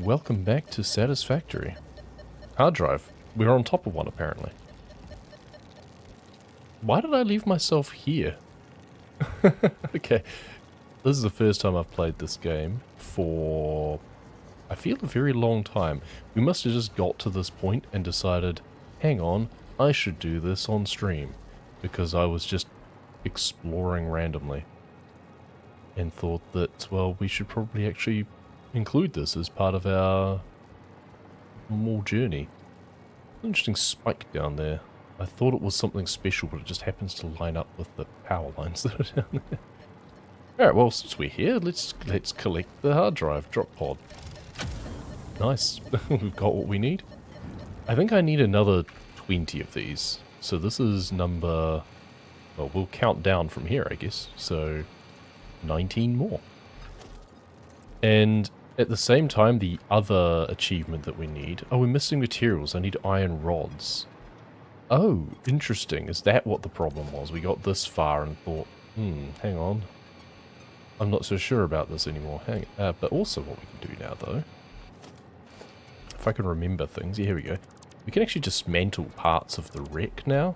Welcome back to Satisfactory. Hard drive. We're on top of one, apparently. Why did I leave myself here? Okay. This is the first time I've played this game for, I feel, a very long time. We must have just got to this point and decided, hang on, I should do this on stream. Because I was just exploring randomly. And thought that, well, we should probably actually include this as part of our more journey. Interesting spike down there. I thought it was something special, but it just happens to line up with the power lines that are down there. Alright, well, since we're here, let's collect the hard drive drop pod. Nice. We've got what we need. I think I need another 20 of these. So this is number... well, we'll count down from here, I guess. So 19 more. And at the same time, the other achievement that we need... oh, we're missing materials. I need iron rods. Oh, interesting. Is that what the problem was? We got this far and thought, hang on. I'm not so sure about this anymore. But also what we can do now, though... if I can remember things... yeah, here we go. We can actually dismantle parts of the wreck now.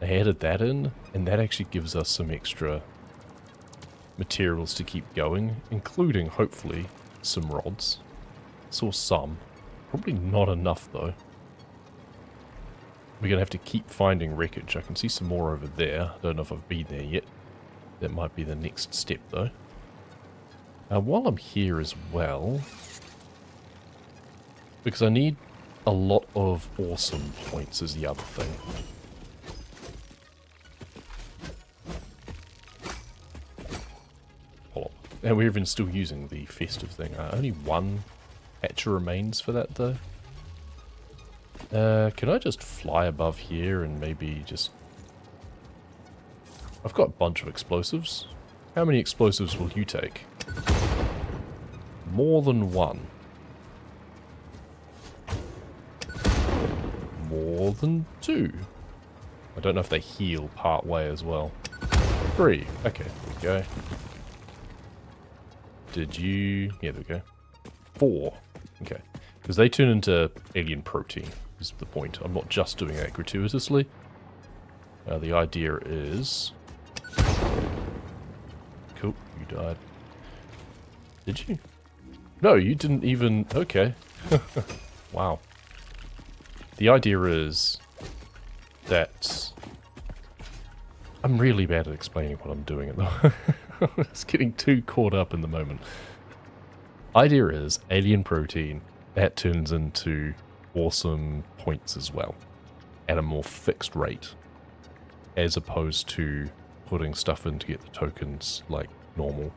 I added that in, and that actually gives us some extra materials to keep going, including, hopefully, some rods. Saw some. Probably not enough, though. We're going to have to keep finding wreckage. I can see some more over there. I don't know if I've been there yet. That might be the next step, though. While I'm here as well... because I need a lot of awesome points is the other thing. And we're even still using the festive thing. Only one hatcher remains for that, though. Can I just fly above here and maybe just... I've got a bunch of explosives. How many explosives will you take? More than one. More than two. I don't know if they heal part way as well. 3. Okay, there we go. Did you... yeah, there we go. 4. Okay. Because they turn into alien protein, is the point. I'm not just doing that gratuitously. The idea is... cool, you died. Did you? No, you didn't even... okay. Wow. The idea is that... I'm really bad at explaining what I'm doing at the I'm just getting too caught up in the moment. Idea is alien protein that turns into awesome points as well at a more fixed rate, as opposed to putting stuff in to get the tokens like normal.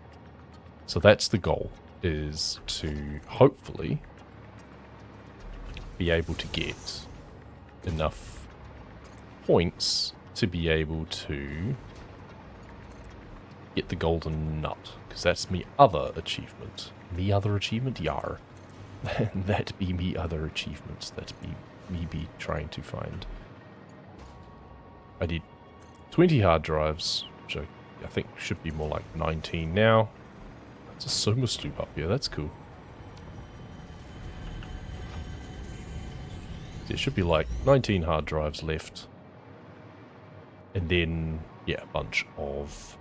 So that's the goal, is to hopefully be able to get enough points to be able to get the golden nut, because that's me other achievement. Me other achievement? Yar. That be me other achievements. That be me be trying to find. I did 20 hard drives, which I think should be more like 19 now. That's a soma sloop up here, that's cool. There should be like 19 hard drives left. And then, yeah, a bunch of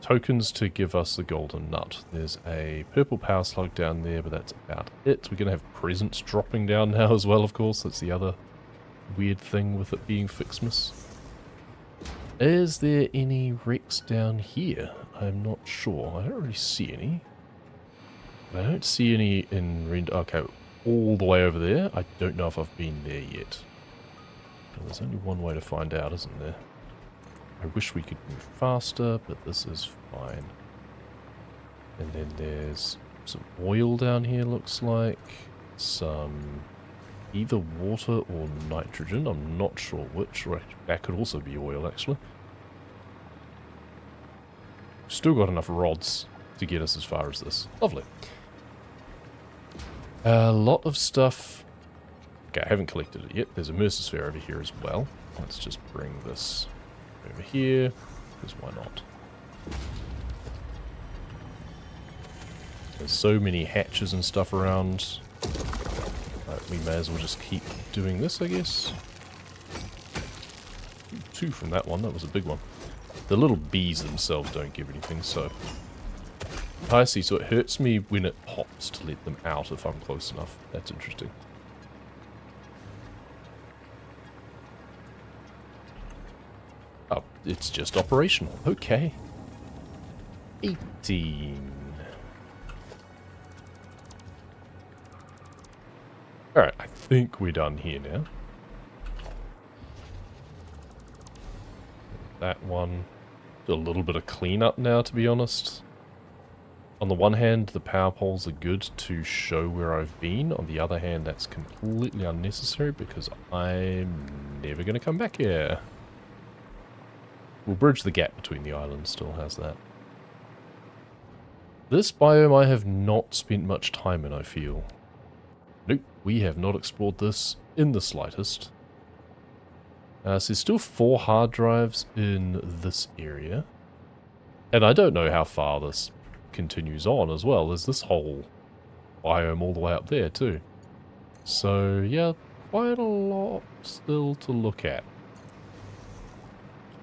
tokens to give us the golden nut. There's a purple power slug down there, but that's about it. We're going to have presents dropping down now as well, of course. That's the other weird thing with it being Fixmas. Is there any wrecks down here? I'm not sure. I don't really see any. I don't see any in render. Okay, all the way over there. I don't know if I've been there yet. Well, there's only one way to find out, isn't there? I wish we could move faster, but this is fine. And then there's some oil down here, looks like. Some either water or nitrogen. I'm not sure which. Right, that could also be oil, actually. Still got enough rods to get us as far as this. Lovely. A lot of stuff. Okay, I haven't collected it yet. There's a Mercer over here as well. Let's just bring this over here, because why not? There's so many hatches and stuff around. We may as well just keep doing this, I guess. 2 from that one, that was a big one. The little bees themselves don't give anything, so... I see, so it hurts me when it pops to let them out if I'm close enough. That's interesting. Oh, it's just operational. Okay. 18. Alright, I think we're done here now. That one. Do a little bit of cleanup now, to be honest. On the one hand, the power poles are good to show where I've been. On the other hand, that's completely unnecessary because I'm never going to come back here. We'll bridge the gap between the islands, still has that. This biome I have not spent much time in, I feel. Nope, we have not explored this in the slightest. So there's still 4 hard drives in this area. And I don't know how far this continues on as well. There's this whole biome all the way up there too. So yeah, quite a lot still to look at.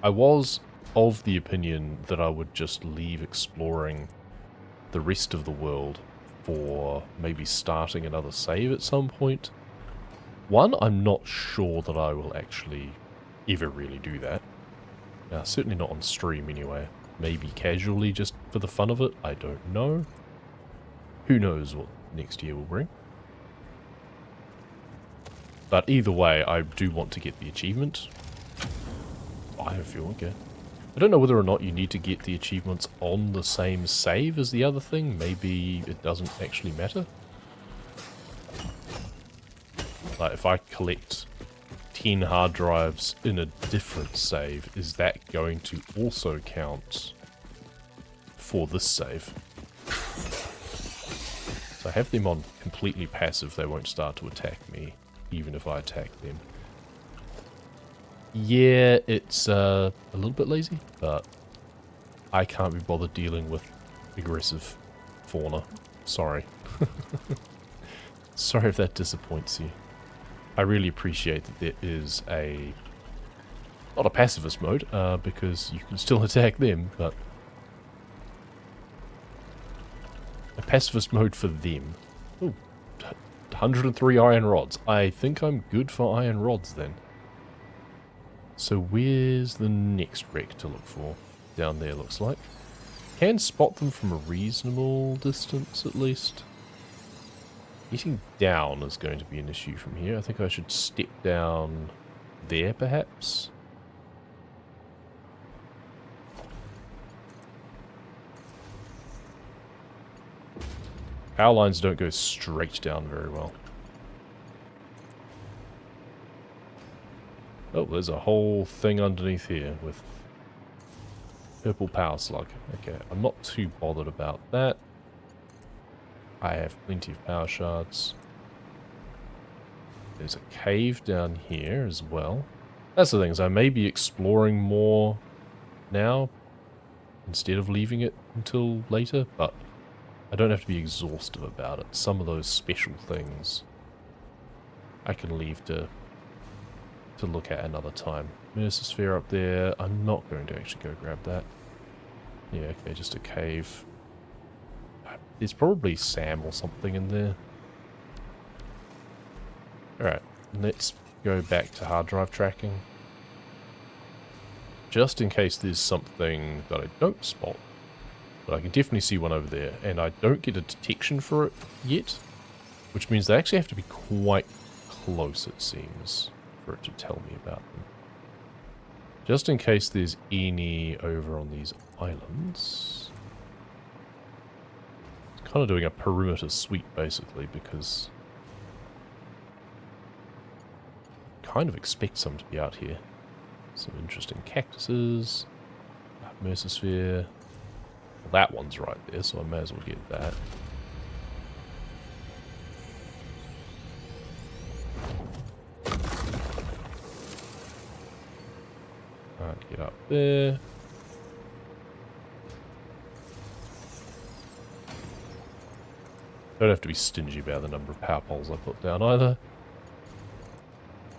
I was of the opinion that I would just leave exploring the rest of the world for maybe starting another save at some point. One, I'm not sure that I will actually ever really do that. Certainly not on stream anyway. Maybe casually just for the fun of it, I don't know. Who knows what next year will bring. But either way, I do want to get the achievement. I feel okay. I don't know whether or not you need to get the achievements on the same save as the other thing. Maybe it doesn't actually matter. Like if I collect 10 hard drives in a different save, is that going to also count for this save? So I have them on completely passive, they won't start to attack me, even if I attack them. Yeah, it's a little bit lazy, but I can't be bothered dealing with aggressive fauna. Sorry. Sorry if that disappoints you. I really appreciate that there is a... not a pacifist mode, because you can still attack them, but... a pacifist mode for them. Ooh, 103 iron rods. I think I'm good for iron rods then. So where's the next wreck to look for? Down there looks like. Can spot them from a reasonable distance at least. Getting down is going to be an issue from here. I think I should step down there, perhaps. Power lines don't go straight down very well. Oh, there's a whole thing underneath here with purple power slug. Okay, I'm not too bothered about that. I have plenty of power shards. There's a cave down here as well. That's the thing, is I may be exploring more now instead of leaving it until later, but I don't have to be exhaustive about it. Some of those special things I can leave to look at another time. Mercer up there. I'm not going to actually go grab that. Yeah, okay, just a cave. There's probably Sam or something in there. Alright, let's go back to hard drive tracking. Just in case there's something that I don't spot. But I can definitely see one over there. And I don't get a detection for it yet. Which means they actually have to be quite close, it seems, for it to tell me about them. Just in case there's any over on these islands. Kind of doing a perimeter sweep basically because I kind of expect some to be out here. Some interesting cactuses, Mercer. Well, that one's right there, so I may as well get that. Alright, get up there. Don't have to be stingy about the number of power poles I put down either.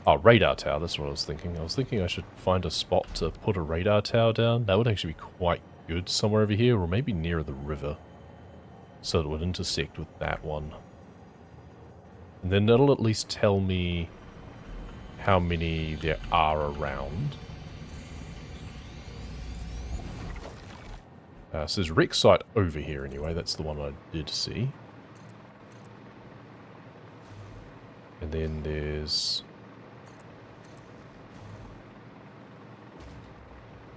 Oh, radar tower, that's what I was thinking. I was thinking I should find a spot to put a radar tower down. That would actually be quite good somewhere over here, or maybe near the river. So it would intersect with that one. And then that'll at least tell me how many there are around. So there's wreck site over here anyway, that's the one I did see. And then there's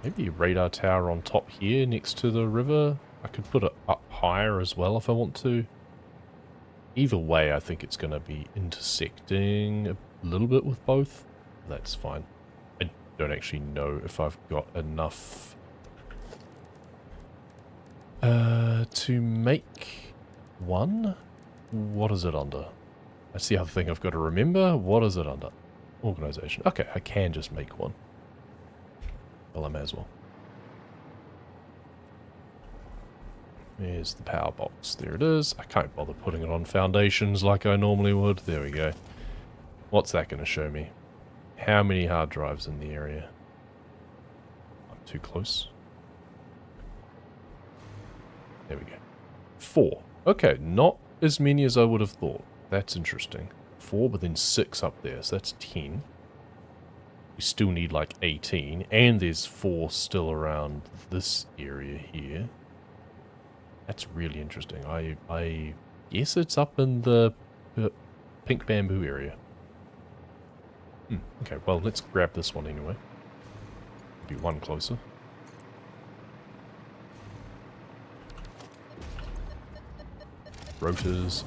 maybe a radar tower on top here next to the river. I could put it up higher as well if I want to. Either way, I think it's going to be intersecting a little bit with both. That's fine. I don't actually know if I've got enough to make one. What is it under? That's the other thing I've got to remember. What is it under? Organization. Okay, I can just make one. Well, I may as well. There's the power box. There it is. I can't bother putting it on foundations like I normally would. There we go. What's that going to show me? How many hard drives in the area? I'm too close. There we go. 4. Okay, not as many as I would have thought. That's interesting. 4, but then 6 up there, so that's 10. We still need like 18, and there's 4 still around this area here. That's really interesting. I guess it's up in the pink bamboo area. Okay, well, let's grab this one anyway. Be one closer. Rotors.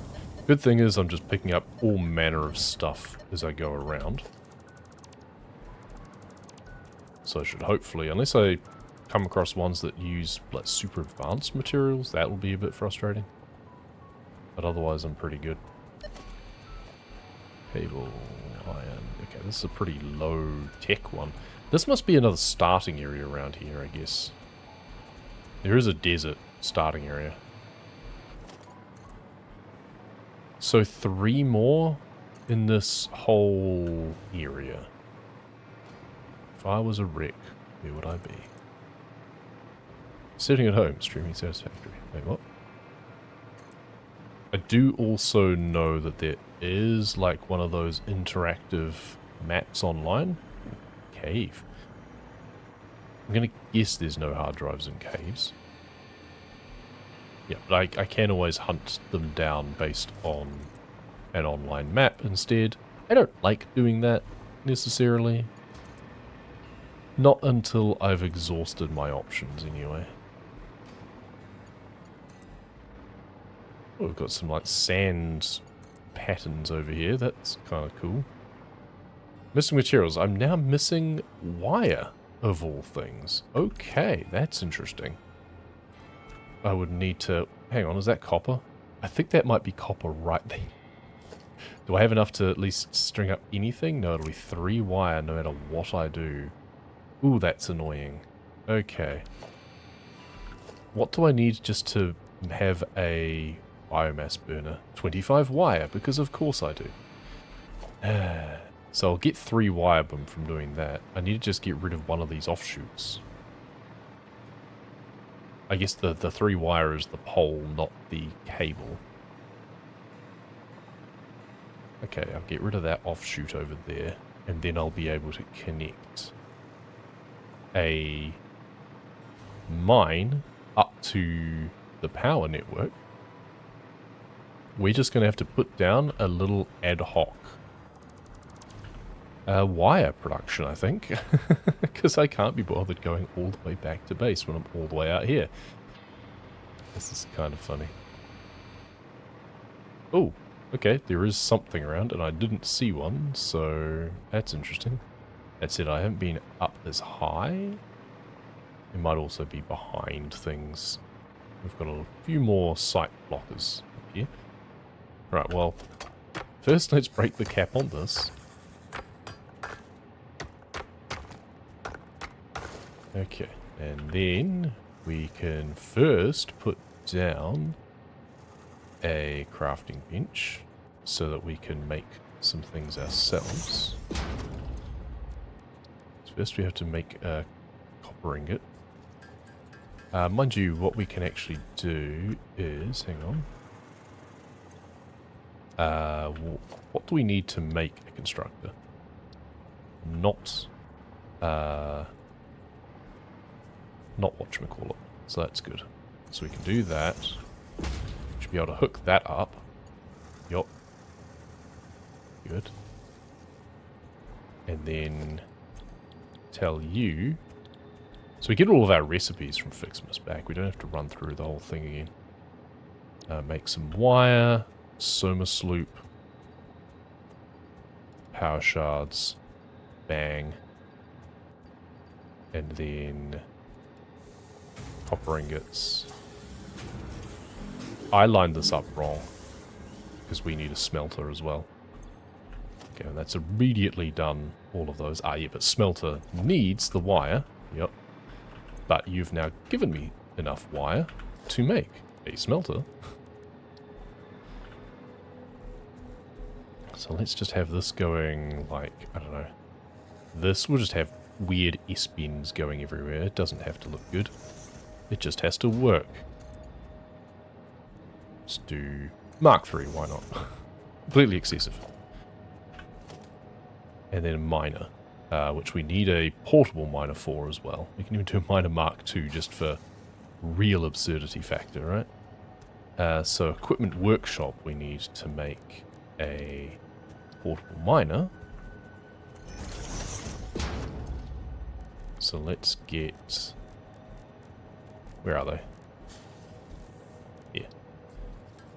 Good thing is I'm just picking up all manner of stuff as I go around. So I should hopefully, unless I come across ones that use like super advanced materials, that will be a bit frustrating. But otherwise I'm pretty good. Cable, iron. Okay, this is a pretty low tech one. This must be another starting area around here, I guess. There is a desert starting area. So 3 more in this whole area. If I was a wreck, where would I be? Sitting at home, streaming Satisfactory. Wait, what? I do also know that there is like one of those interactive maps online. Cave. I'm gonna guess there's no hard drives in caves. Yeah, but I can always hunt them down based on an online map instead. I don't like doing that, necessarily. Not until I've exhausted my options, anyway. Oh, we've got some, like, sand patterns over here. That's kind of cool. Missing materials. I'm now missing wire, of all things. Okay, that's interesting. I would need to... Hang on, is that copper? I think that might be copper right there. Do I have enough to at least string up anything? No, it'll be 3 wire no matter what I do. Ooh, that's annoying. Okay. What do I need just to have a biomass burner? 25 wire, because of course I do. So I'll get 3 wire from doing that. I need to just get rid of one of these offshoots. I guess the 3 wire is the pole, not the cable. Okay, I'll get rid of that offshoot over there, and then I'll be able to connect a mine up to the power network. We're just going to have to put down a little ad hoc wire production, I think, because I can't be bothered going all the way back to base when I'm all the way out here. This is kind of funny. Oh, okay, there is something around, and I didn't see one, so that's interesting. That said, I haven't been up as high. It might also be behind things. We've got a few more site blockers up here. Right, well, first let's break the cap on this. Okay, and then we can first put down a crafting bench so that we can make some things ourselves. So first we have to make a copper ingot. Mind you, what we can actually do is, hang on. What do we need to make a constructor? Not whatchamacallit. So that's good. So we can do that. Should be able to hook that up. Yup. Good. And then tell you. So we get all of our recipes from Fixmas back. We don't have to run through the whole thing again. Make some wire, soma sloop, power shards, bang, and then copper ingots. I lined this up wrong because we need a smelter as well. Okay, and that's immediately done all of those. Ah, yeah, but smelter needs the wire. Yep. But you've now given me enough wire to make a smelter. So let's just have this going like, I don't know. This will just have weird S-bends going everywhere. It doesn't have to look good. It just has to work. Let's do Mark III, why not? Completely excessive. And then a miner, which we need a portable miner for as well. We can even do a miner Mark II just for real absurdity factor, right? So equipment workshop we need to make a portable miner. So let's get... Where are they? Here.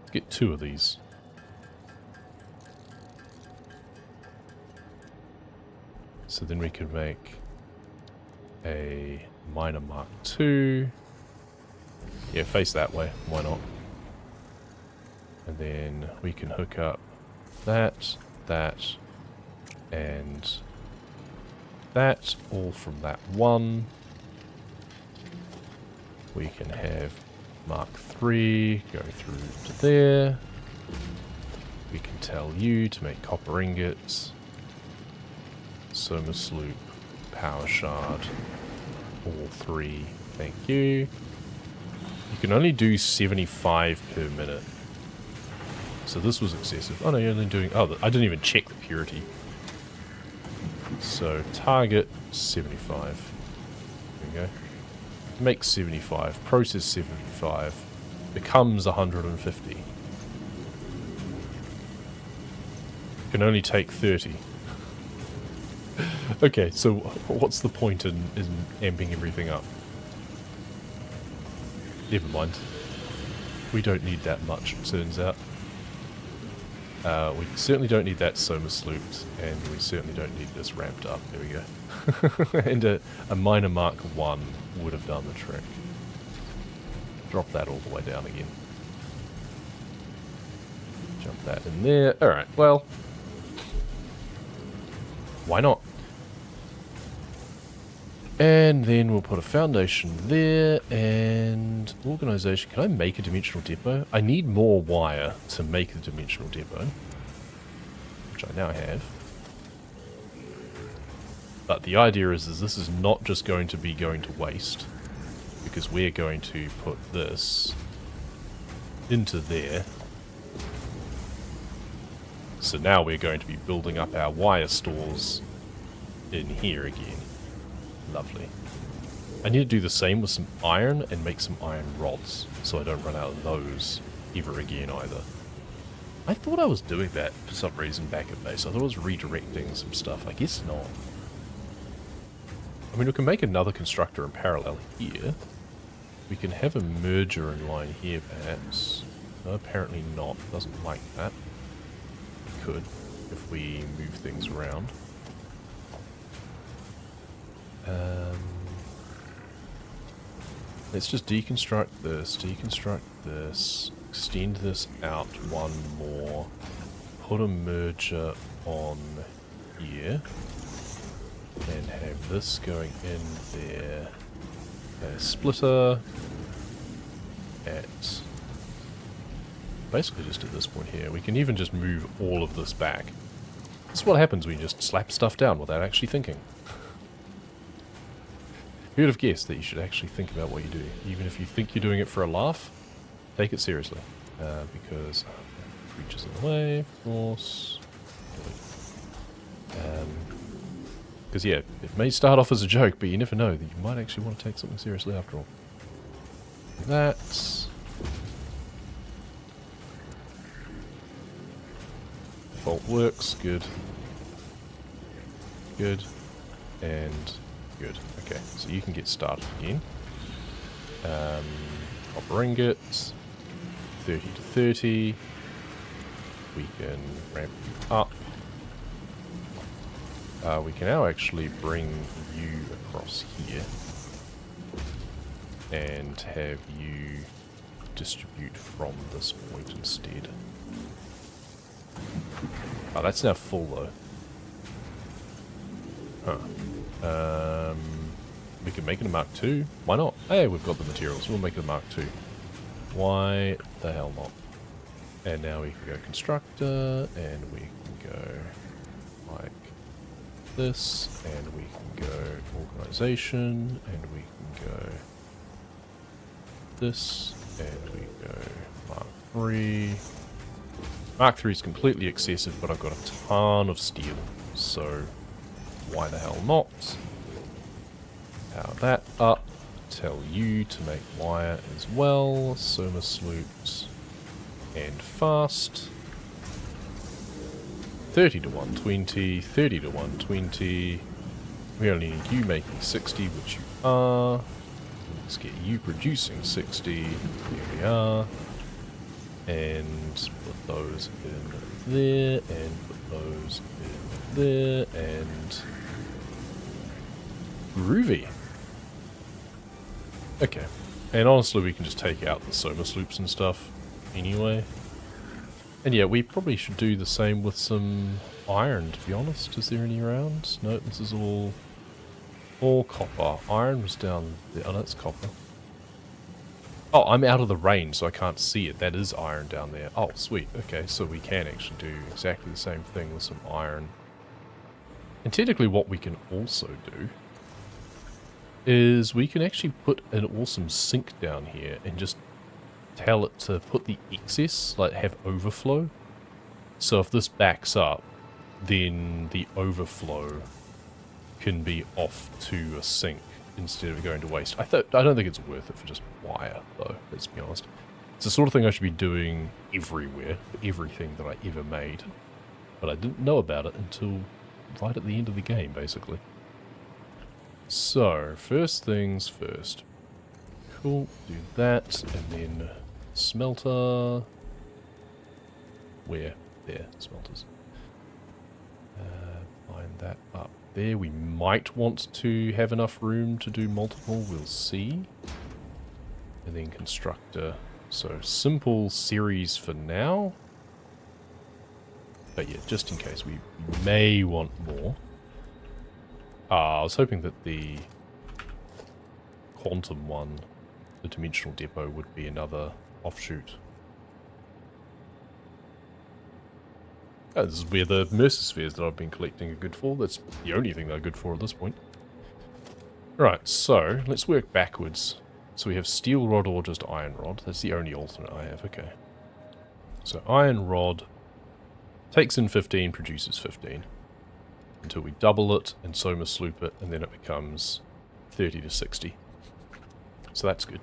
Let's get 2 of these. So then we can make a miner Mark II. Yeah, face that way. Why not? And then we can hook up that, and that, all from that one. We can have Mark III go through to there. We can tell you to make copper ingots, soma sloop, power shard, all 3, thank you. You can only do 75 per minute. So this was excessive. Oh no, you're only doing... Oh, I didn't even check the purity. So target 75. There we go. Make 75. Process 75. Becomes 150. Can only take 30. Okay, so what's the point in amping everything up? Never mind. We don't need that much, it turns out. We certainly don't need that soma slooped, and we certainly don't need this ramped up. There we go. And a miner Mark I would have done the trick. Drop that all the way down again. Jump that in there. Alright, well... Why not? And then we'll put a foundation there, and organization. Can I make a dimensional depot? I need more wire to make the dimensional depot, which I now have. But the idea is this is not just going to be going to waste, because we're going to put this into there. So now we're going to be building up our wire stores in here again. Lovely. I need to do the same with some iron and make some iron rods, so I don't run out of those ever again either. I thought I was doing that for some reason back at base. I thought I was redirecting some stuff. I guess not. I mean, we can make another constructor in parallel here. We can have a merger in line here, perhaps. No, apparently not. Doesn't like that. We could, if we move things around. Let's just deconstruct this, extend this out one more, put a merger on here, and have this going in there, a splitter at basically just at this point here. We can even just move all of this back. This is what happens when you just slap stuff down without actually thinking. Who would have guessed that you should actually think about what you do? Even if you think you're doing it for a laugh, take it seriously. Because creatures in the way, of course. Because yeah, it may start off as a joke, but you never know that you might actually want to take something seriously after all. That's... Default works, good. Good. And good. Okay, so you can get started again. Copper ingots. 30 to 30. We can ramp you up. We can now actually bring you across here. And have you distribute from this point instead. Oh, that's now full though. Huh. We can make it a Mark II. Why not? Hey, we've got the materials. We'll make it a Mark II. Why the hell not? And now we can go constructor, and we can go like this, and we can go organization, and we can go this, and we go Mark III. Mark III is completely excessive, but I've got a ton of steel, so why the hell not? Power that up. Tell you to make wire as well. Soma sloops and fast. 30 to 120, 30 to 120. We only need you making 60, which you are. Let's get you producing 60. Here we are. And put those in there, and put those in there, and groovy. Okay. And honestly, we can just take out the Soma sloops and stuff anyway. And yeah, we probably should do the same with some iron, to be honest. Is there any around? No, this is all copper. Iron was down there. Oh, that's copper. Oh, I'm out of the range, so I can't see it. That is iron down there. Oh, sweet. Okay, so we can actually do exactly the same thing with some iron. And technically what we can also do is we can actually put an awesome sink down here and just tell it to put the excess, like have overflow. So if this backs up, then the overflow can be off to a sink instead of going to waste. I don't think it's worth it for just wire, though, let's be honest. It's the sort of thing I should be doing everywhere, for everything that I ever made. But I didn't know about it until right at the end of the game, basically. So, first things first. Cool, do that, and then smelter. Where? There, smelters. Line that up there. We might want to have enough room to do multiple, we'll see. And then constructor. So, simple series for now. But yeah, just in case we may want more. I was hoping that the quantum one, the dimensional depot, would be another offshoot. Oh, this is where the Mercer spheres that I've been collecting are good for. That's the only thing they're good for at this point. Right, so let's work backwards. So we have steel rod or just iron rod. That's the only alternate I have, okay. So iron rod takes in 15, produces 15. Until we double it and Soma sloop it, and then it becomes 30 to 60. So that's good.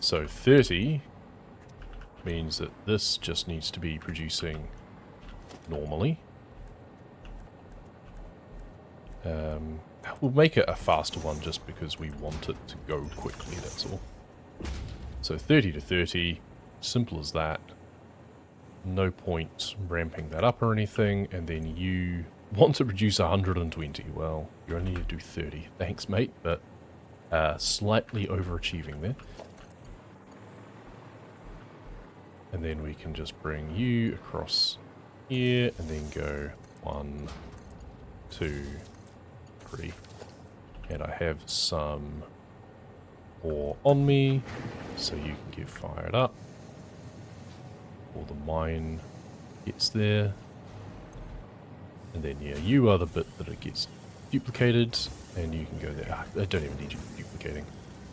So 30 means that this just needs to be producing normally. We'll make it a faster one just because we want it to go quickly, that's all. So 30 to 30, simple as that. No point ramping that up or anything, and then you want to produce 120. Well, you only need to do 30. Thanks, mate, but slightly overachieving there. And then we can just bring you across here, and then go 1, 2, 3. And I have some ore on me so you can get fired up. Or the mine gets there. And then, yeah, you are the bit that it gets duplicated, and you can go there. I don't even need you duplicating.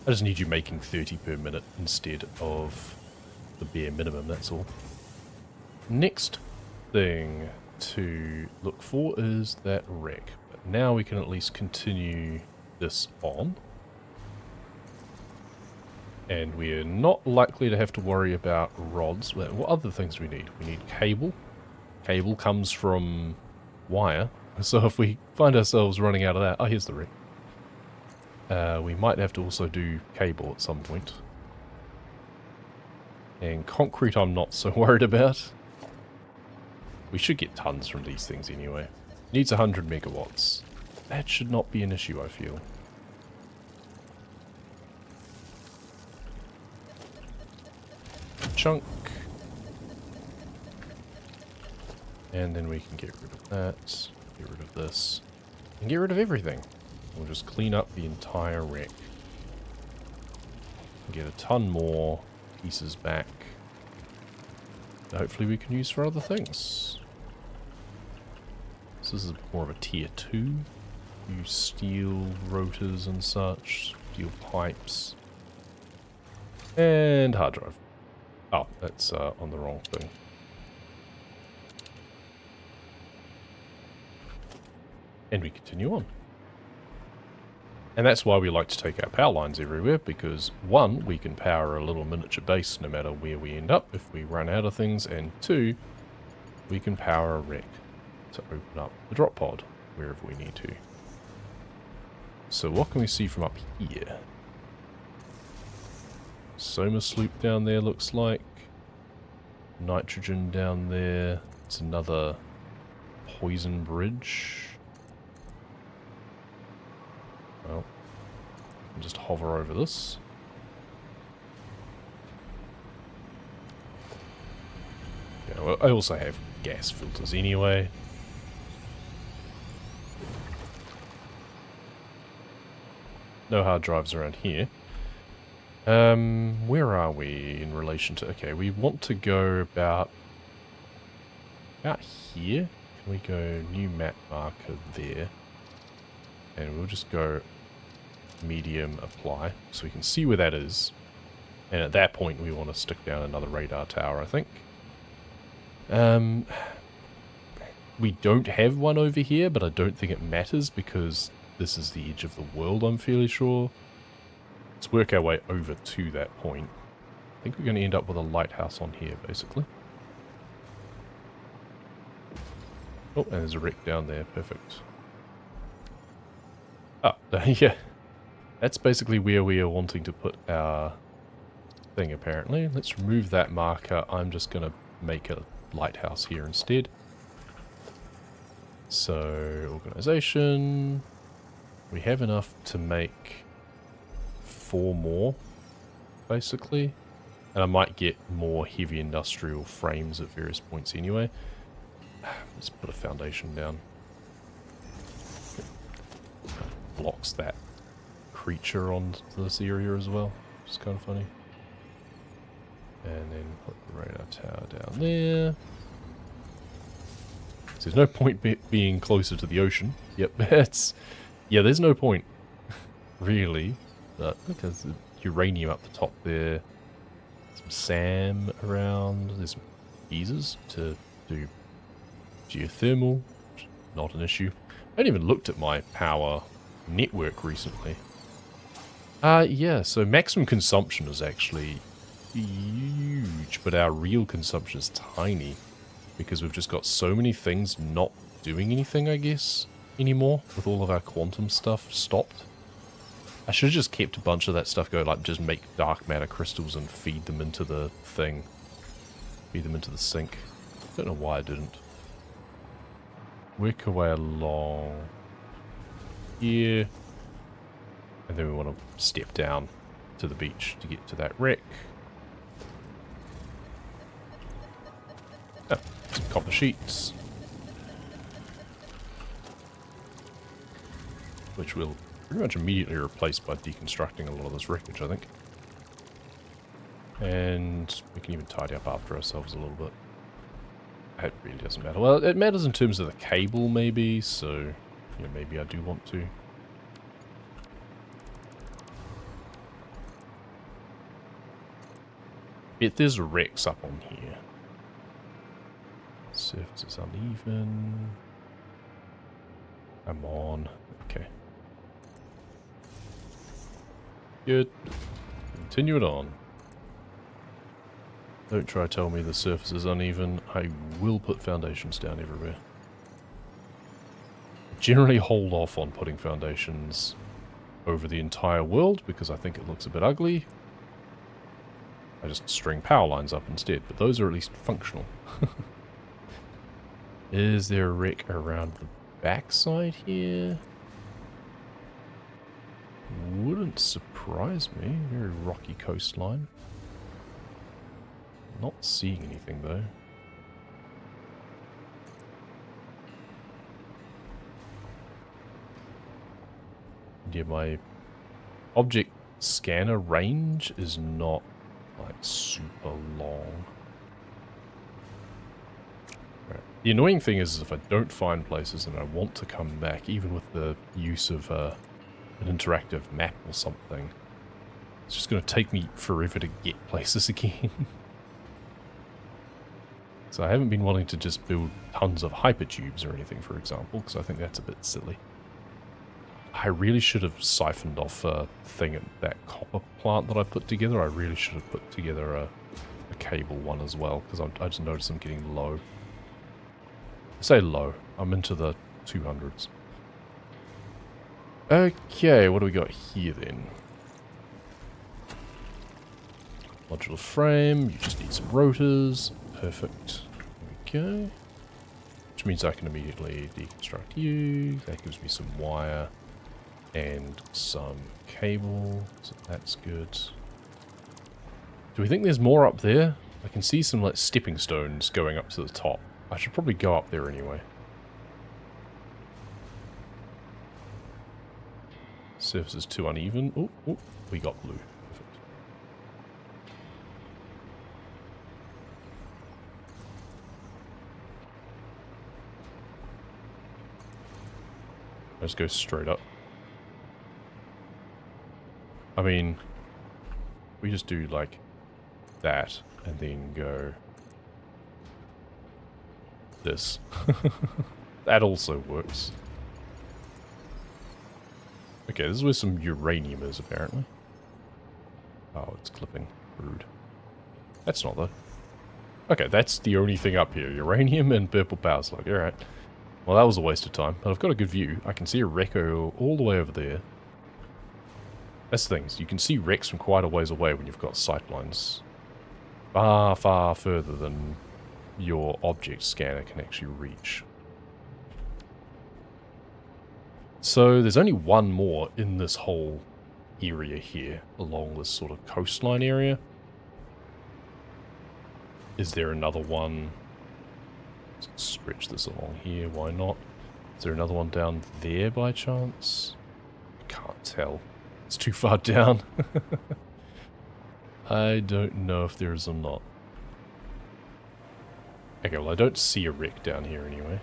I just need you making 30 per minute instead of the bare minimum, that's all. Next thing to look for is that wreck. But now we can at least continue this on. And we're not likely to have to worry about rods. What other things do we need? We need cable. Cable comes from wire. So if we find ourselves running out of that... Oh, here's the wreck. We might have to also do cable at some point. And concrete I'm not so worried about. We should get tons from these things anyway. Needs 100 megawatts. That should not be an issue, I feel. Chunk. And then we can get rid of that. Get rid of this. And get rid of everything. We'll just clean up the entire wreck. Get a ton more pieces back. That hopefully we can use for other things. So this is more of a tier 2. Use steel rotors and such. Steel pipes. And hard drive. Oh, that's on the wrong thing. And we continue on. And that's why we like to take our power lines everywhere, because 1, we can power a little miniature base no matter where we end up if we run out of things, and 2, we can power a wreck to open up the drop pod wherever we need to. So what can we see from up here? Soma sloop down there looks like. Nitrogen down there. It's another poison bridge. Well, I can just hover over this. Yeah, well, I also have gas filters anyway. No hard drives around here. Where are we in relation to... Okay, we want to go about here. Can we go new map marker there? And we'll just go medium apply so we can see where that is. And at that point we want to stick down another radar tower, I think. We don't have one over here, but I don't think it matters because this is the edge of the world, I'm fairly sure. Let's work our way over to that point. I think we're going to end up with a lighthouse on here, basically. Oh, and there's a wreck down there. Perfect. Ah, yeah. That's basically where we are wanting to put our thing, apparently. Let's remove that marker. I'm just going to make a lighthouse here instead. So, organization. We have enough to make 4 more, basically. And I might get more heavy industrial frames at various points anyway. Let's put a foundation down. Blocks that creature on this area as well, which is kind of funny. And then put the radar tower down there. So there's no point being closer to the ocean. Yep, that's... Yeah, there's no point, really. But because the uranium up the top there. Some SAM around. There's some geysers to do geothermal. Not an issue. I haven't even looked at my power network recently. Yeah, so maximum consumption is actually huge, but our real consumption is tiny because we've just got so many things not doing anything, I guess, anymore, with all of our quantum stuff stopped. I should have just kept a bunch of that stuff going, like just make dark matter crystals and feed them into the thing. Feed them into the sink. Don't know why I didn't. Work our way along here. And then we want to step down to the beach to get to that wreck. Oh, some copper sheets. Which we'll pretty much immediately replaced by deconstructing a lot of this wreckage, I think. And we can even tidy up after ourselves a little bit. It really doesn't matter. Well, it matters in terms of the cable, maybe, so yeah, maybe I do want to. There's wrecks up on here. Surface is uneven. Come on. Okay. Good. Continue it on. Don't try to tell me the surface is uneven. I will put foundations down everywhere. Generally hold off on putting foundations over the entire world because I think it looks a bit ugly. I just string power lines up instead, but those are at least functional. Is there a wreck around the backside here? Wouldn't surprise me. Very rocky coastline. Not seeing anything though. Yeah, my object scanner range is not like super long. Right. The annoying thing is if I don't find places and I want to come back, even with the use of an interactive map or something, it's just going to take me forever to get places again. So I haven't been wanting to just build tons of hypertubes or anything, for example, because I think that's a bit silly. I really should have siphoned off a thing at that copper plant that I put together. I really should have put together a cable one as well, because I just noticed I'm getting low. I say low, I'm into the 200s. Okay, what do we got here then? Modular frame, you just need some rotors. Perfect. Okay. Which means I can immediately deconstruct you. That gives me some wire and some cable. So that's good. Do we think there's more up there? I can see some like stepping stones going up to the top. I should probably go up there anyway. Surface is too uneven. Oh, we got blue. Perfect. Let's go straight up. I mean, we just do like that and then go this. That also works. Okay, this is where some uranium is apparently. Oh, it's clipping. Rude. That's not though. Okay, that's the only thing up here. Uranium and purple power slug. Alright. Well, that was a waste of time, but I've got a good view. I can see a wrecko all the way over there. That's the thing, you can see wrecks from quite a ways away when you've got sightlines. Far, far further than your object scanner can actually reach. So there's only one more in this whole area here, along this sort of coastline area. Is there another one? Let's stretch this along here, why not? Is there another one down there by chance? I can't tell. It's too far down. I don't know if there is or not. Okay, well I don't see a wreck down here anyway.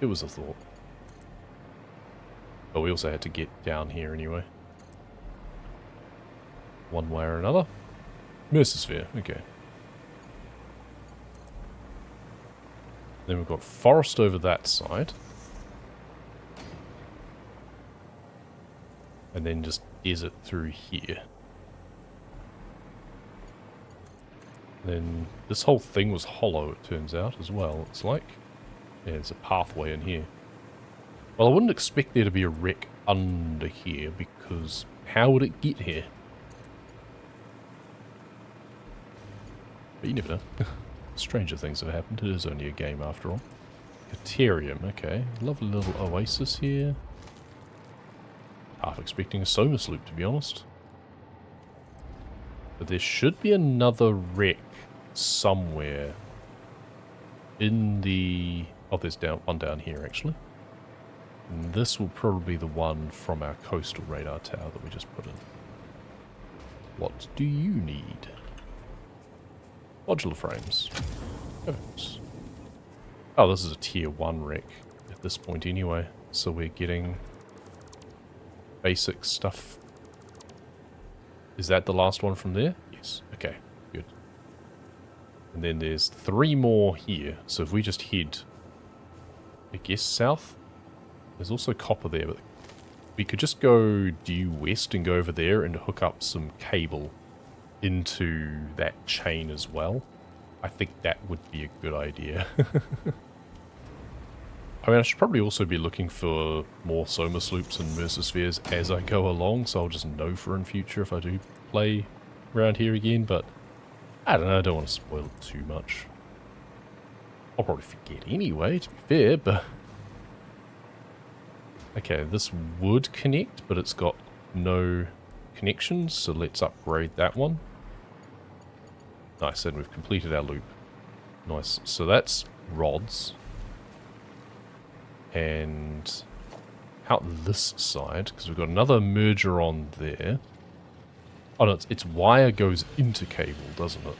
It was a thought. But we also had to get down here anyway. One way or another. Mercersphere, okay. Then we've got forest over that side. And then just desert through here. Then this whole thing was hollow, it turns out, as well, it's like. Yeah, there's a pathway in here. Well, I wouldn't expect there to be a wreck under here, because how would it get here? But you never know. Stranger things have happened. It is only a game after all. Caterium, okay. Lovely little oasis here. Half expecting a Somas loop, to be honest. But there should be another wreck somewhere in the... Oh, there's one down here, actually. And this will probably be the one from our coastal radar tower that we just put in. What do you need? Modular frames. Perfect. Oh, this is a tier 1 wreck at this point anyway, so we're getting basic stuff. Is that the last one from there? Yes. Okay, good. And then there's 3 more here, so if we just head, I guess, south. There's also copper there, but we could just go due west and go over there and hook up some cable into that chain as well. I think that would be a good idea. I mean, I should probably also be looking for more Soma sloops and Mercerspheres as I go along, so I'll just know for in future if I do play around here again, but I don't know, I don't want to spoil it too much. I'll probably forget anyway, to be fair, but... Okay, this would connect, but it's got no connections, so let's upgrade that one. Nice, and we've completed our loop. Nice, so that's rods. And out this side, because we've got another merger on there. Oh no, its wire goes into cable, doesn't it?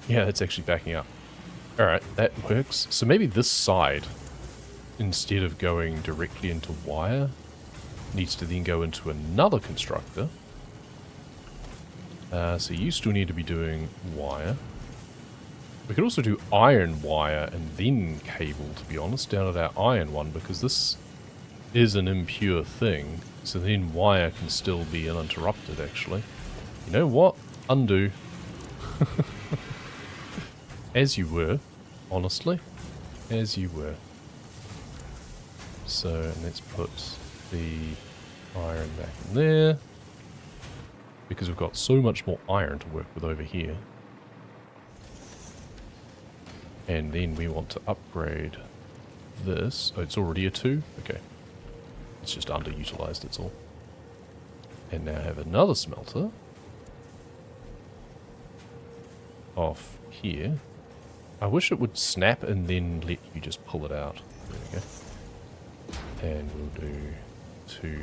Yeah, it's actually backing up. Alright, that works. So maybe this side, instead of going directly into wire, needs to then go into another constructor. So you still need to be doing wire. We could also do iron wire and then cable, to be honest, down at our iron one, because this is an impure thing, so then wire can still be uninterrupted, actually. You know what? Undo. As you were, honestly. As you were. So, let's put the iron back in there, because we've got so much more iron to work with over here. And then we want to upgrade this. Oh, it's already a 2? Okay. It's just underutilized, that's all. And now have another smelter off here. I wish it would snap and then let you just pull it out. There we go. And we'll do 2.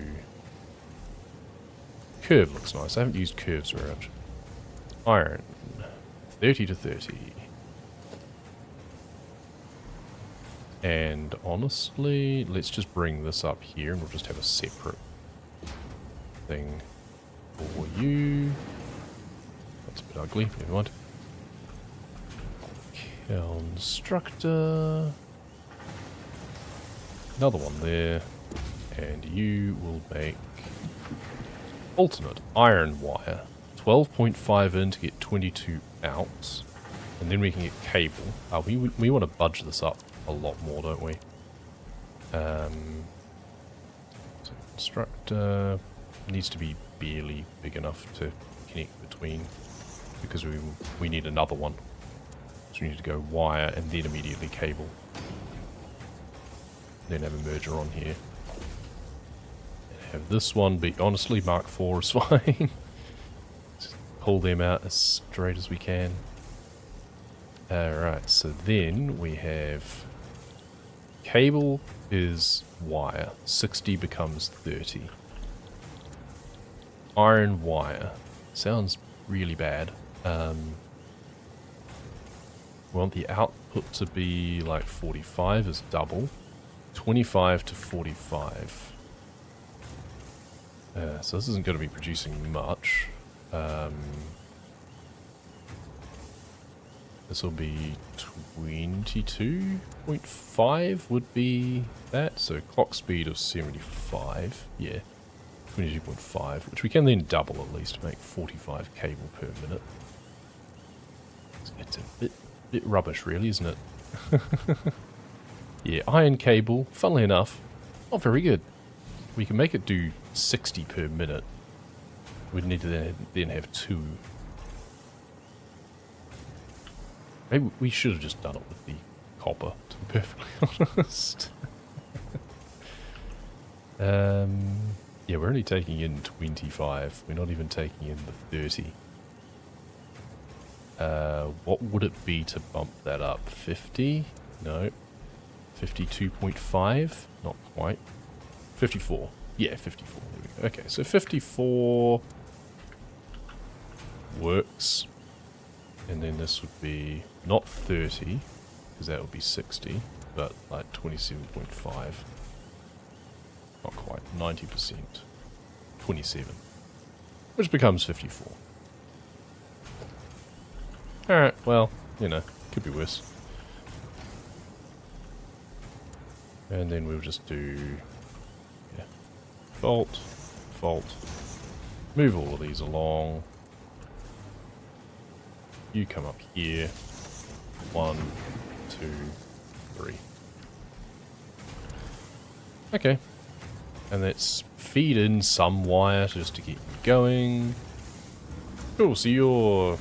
Curve looks nice. I haven't used curves very much. Iron. 30 to 30. And honestly, let's just bring this up here and we'll just have a separate thing for you. That's a bit ugly, never mind. Constructor. Another one there. And you will make alternate iron wire. 12.5 in to get 22 out. And then we can get cable. We want to budge this up a lot more, don't we? So constructor needs to be barely big enough to connect between, because we need another one. So we need to go wire and then immediately cable. Then have a merger on here. And have this one be, honestly, Mark IV is fine. Just pull them out as straight as we can. Alright, so then we have cable is wire. 60 becomes 30. Iron wire. Sounds really bad. We want the output to be like 45 is double. 25 to 45. So this isn't going to be producing much. This will be 22.5 would be that. So clock speed of 75. Yeah. 22.5, which we can then double at least to make 45 cable per minute. It's a bit rubbish really, isn't it? Yeah, iron cable, funnily enough, not very good. We can make it do 60 per minute. We'd need to then have 2. Maybe we should have just done it with the copper, to be perfectly honest. Yeah, we're only taking in 25. We're not even taking in the 30. What would it be to bump that up? 50? No. 52.5? Not quite. 54. Yeah, 54. There we go. Okay, so 54 works. And then this would be not 30, because that would be 60, but like 27.5. Not quite. 90%. 27. Which becomes 54. Alright, well, you know, could be worse. And then we'll just do... yeah, fault, fault. Move all of these along. You come up here. 1, 2, 3. Okay. And let's feed in some wire just to keep going. Cool, so you're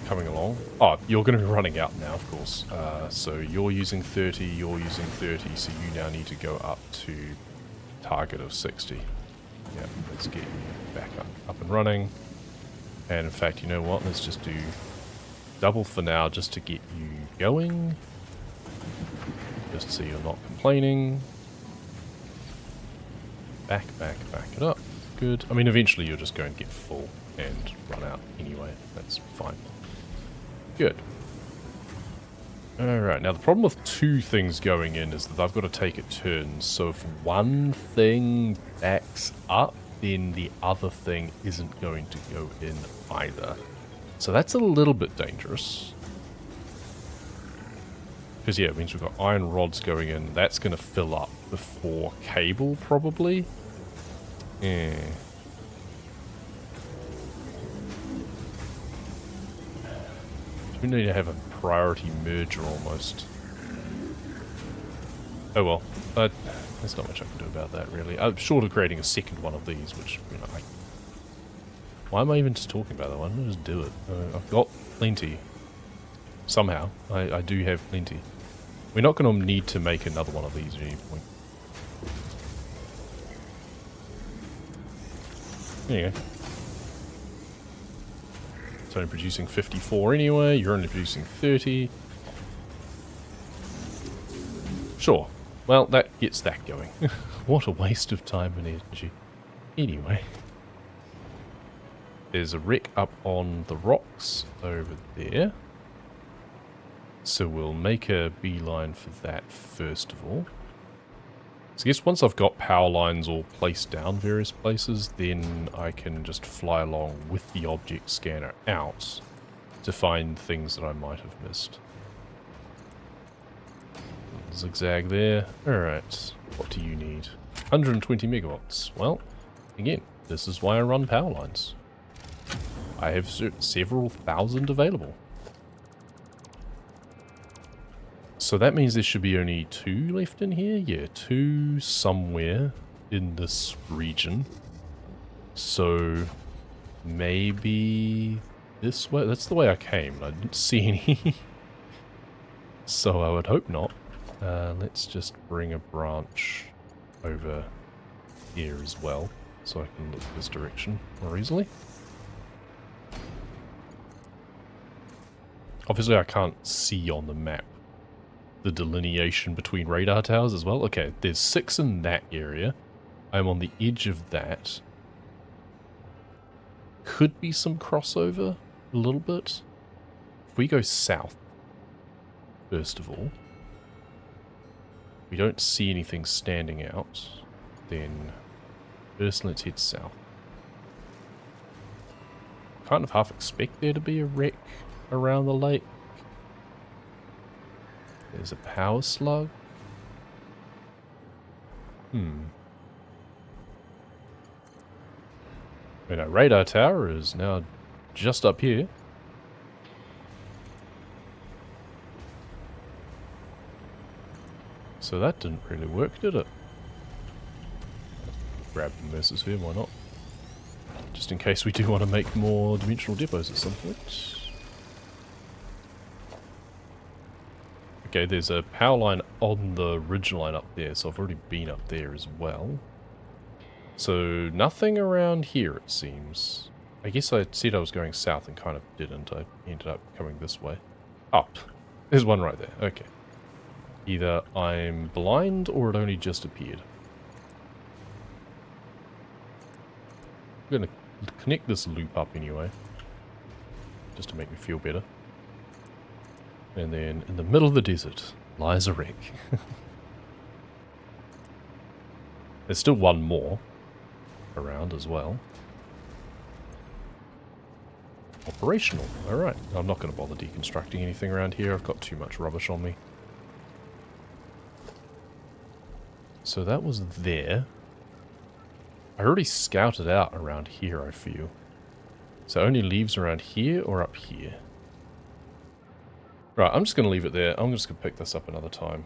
coming along. Oh, you're going to be running out now, of course. So you're using 30, you're using 30, so you now need to go up to target of 60. Yeah, let's get you back up and running. And in fact, you know what? Let's just do double for now just to get you going. Just so you're not complaining. Back it up. Good. I mean, eventually you're just going to get full and run out anyway. That's fine. Good. Alright, now the problem with two things going in is that I've got to take it turns. So if one thing backs up, then the other thing isn't going to go in either. So that's a little bit dangerous. Because yeah, it means we've got iron rods going in. That's going to fill up before cable, probably. Yeah. We need to have a priority merger almost. Oh well, there's not much I can do about that really. I'm short of creating a second one of these, which, you know, why am I even just talking about that one? I'll just do it. I've got plenty. Somehow, I do have plenty. We're not going to need to make another one of these at any point. There you go. It's only producing 54 anyway. You're only producing 30. Sure. Well, that gets that going. What a waste of time and energy. Anyway. There's a wreck up on the rocks over there. So we'll make a beeline for that first of all. So I guess once I've got power lines all placed down various places, then I can just fly along with the object scanner out to find things that I might have missed. Zigzag there. Alright, what do you need? 120 megawatts. Well, again, this is why I run power lines. I have several thousand available. So that means there should be only 2 left in here? Yeah, 2 somewhere in this region. So maybe this way? That's the way I came, and I didn't see any. So I would hope not. Let's just bring a branch over here as well, so I can look this direction more easily. Obviously I can't see on the map the delineation between radar towers as well. Okay, there's 6 in that area. I'm on the edge of that. Could be some crossover, a little bit. If we go south, first of all, we don't see anything standing out, then first let's head south. Kind of half expect there to be a wreck around the lake. There's a power slug. And our radar tower is now just up here. So that didn't really work, did it? Grab the nurses here, why not? Just in case we do want to make more dimensional depots at some point. Okay, there's a power line on the ridge line up there, so I've already been up there as well. So nothing around here, it seems. I guess I said I was going south and kind of didn't. I ended up coming this way. Up. There's one right there. Okay. Either I'm blind or it only just appeared. I'm going to connect this loop up anyway, just to make me feel better. And then in the middle of the desert lies a wreck. There's still one more around as well. Operational. Alright. I'm not going to bother deconstructing anything around here. I've got too much rubbish on me. So that was there. I already scouted out around here, I feel. So only leaves around here or up here? Right, I'm just going to leave it there. I'm just going to pick this up another time.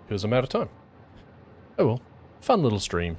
Because I'm out of time. Oh well. Fun little stream.